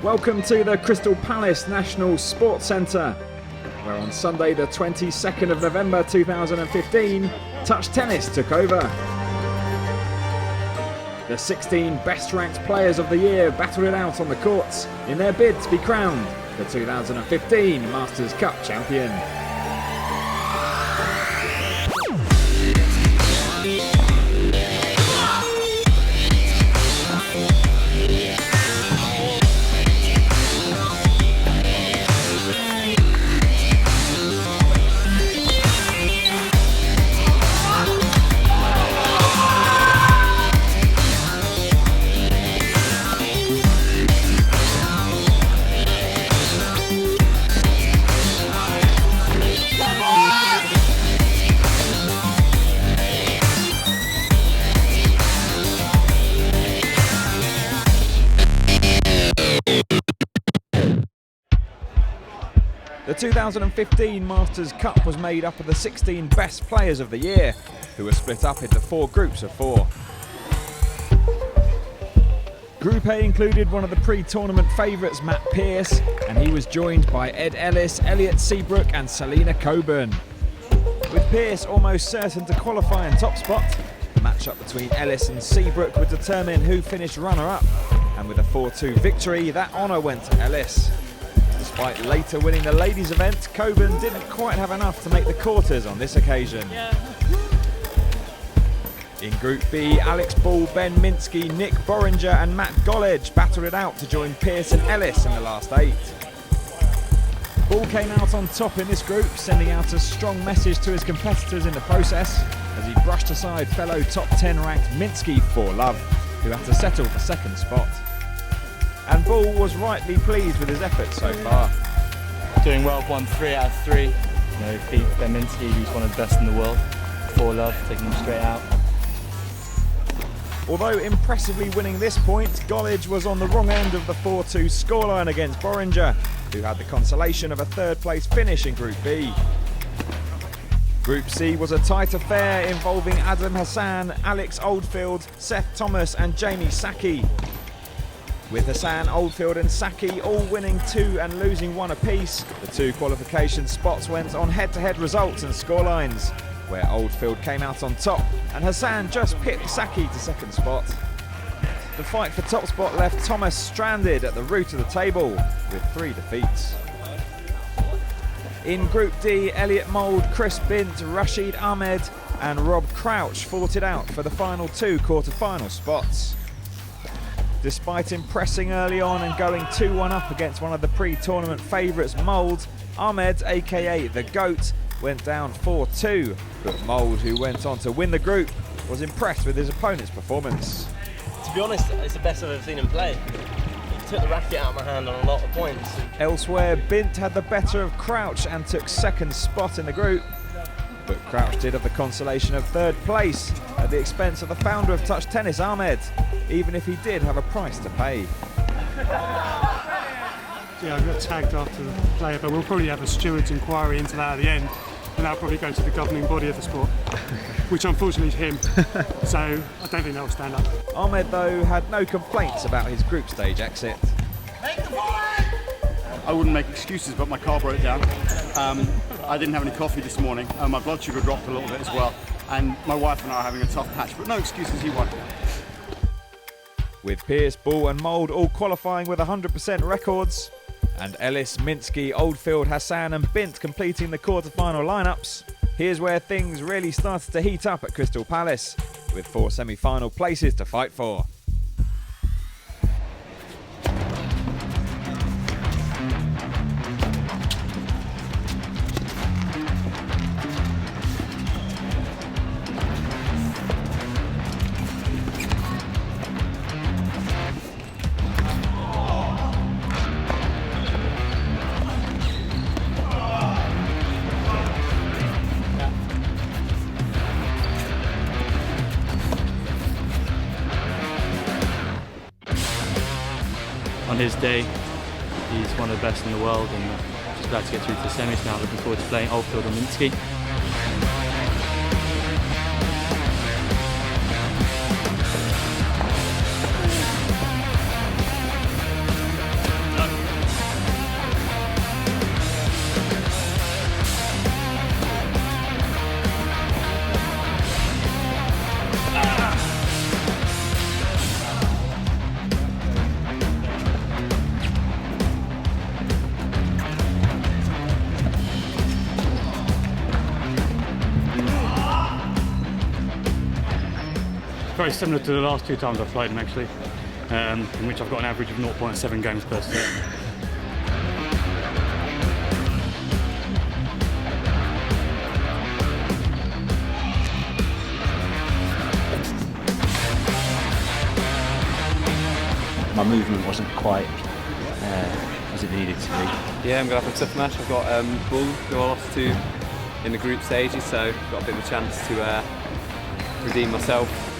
Welcome to the Crystal Palace National Sports Centre, where on Sunday the 22nd of November 2015, touch tennis took over. The 16 best-ranked players of the year battled it out on the courts in their bid to be crowned the 2015 Masters Cup champion. The 2015 Masters Cup was made up of the 16 best players of the year, who were split up into 4 groups of 4. Group A included one of the pre-tournament favourites, Matt Pearce, and he was joined by Ed Ellis, Elliot Seabrook and Selena Coburn. With Pearce almost certain to qualify in top spot, the matchup between Ellis and Seabrook would determine who finished runner-up, and with a 4-2 victory, that honour went to Ellis. Despite later winning the ladies' event, Coburn didn't quite have enough to make the quarters on this occasion. In Group B, Alex Ball, Ben Minsky, Nick Boringer and Matt Gollage battled it out to join Pearce and Ellis in the last 8. Ball came out on top in this group, sending out a strong message to his competitors in the process, as he brushed aside fellow top 10 ranked Minsky for love, who had to settle for second spot. And Ball was rightly pleased with his efforts so far. Doing well, won 3 out of 3. Beat Ben Minsky, who's one of the best in the world. 4 love, taking him straight out. Although impressively winning this point, Gollage was on the wrong end of the 4-2 scoreline against Boringer, who had the consolation of a 3rd place finish in Group B. Group C was a tight affair involving Adam Hassan, Alex Oldfield, Seth Thomas and Jamie Saki. With Hassan, Oldfield and Saki all winning 2 and losing 1 apiece, the 2 qualification spots went on head-to-head results and scorelines, where Oldfield came out on top and Hassan just pipped Saki to second spot. The fight for top spot left Thomas stranded at the root of the table with 3 defeats. In Group D, Elliot Mould, Chris Bint, Rashid Ahmed and Rob Crouch fought it out for the final 2 quarter-final spots. Despite impressing early on and going 2-1 up against one of the pre-tournament favourites, Mould, Ahmed, aka the GOAT, went down 4-2, but Mould, who went on to win the group, was impressed with his opponent's performance. To be honest, it's the best I've ever seen him play. He took the racket out of my hand on a lot of points. Elsewhere, Bint had the better of Crouch and took second spot in the group, but Crouch did have the consolation of 3rd place at the expense of the founder of touch tennis, Ahmed, even if he did have a price to pay. Yeah, I got tagged after the player, but we'll probably have a steward's inquiry into that at the end, and that'll probably go to the governing body of the sport, which unfortunately is him, so I don't think that'll stand up. Ahmed, though, had no complaints about his group stage exit. I wouldn't make excuses, but my car broke down. I didn't have any coffee this morning. My blood sugar dropped a little bit as well, and my wife and I are having a tough patch, but no excuses, he won. With Pearce, Ball and Mould all qualifying with 100% records, and Ellis, Minsky, Oldfield, Hassan and Bint completing the quarter-final lineups, here's where things really started to heat up at Crystal Palace, with 4 semi-final places to fight for. On his day, he's one of the best in the world, and just glad to get through to the semis now. Looking forward to playing Oldfield and Minsky. very similar to the last 2 times I've played him actually, in which I've got an average of 0.7 games per set. My movement wasn't quite as it needed to be. Yeah, I'm going to have a tough match. I've got Bull, who I lost to in the group stages, so I've got a bit of a chance to redeem myself.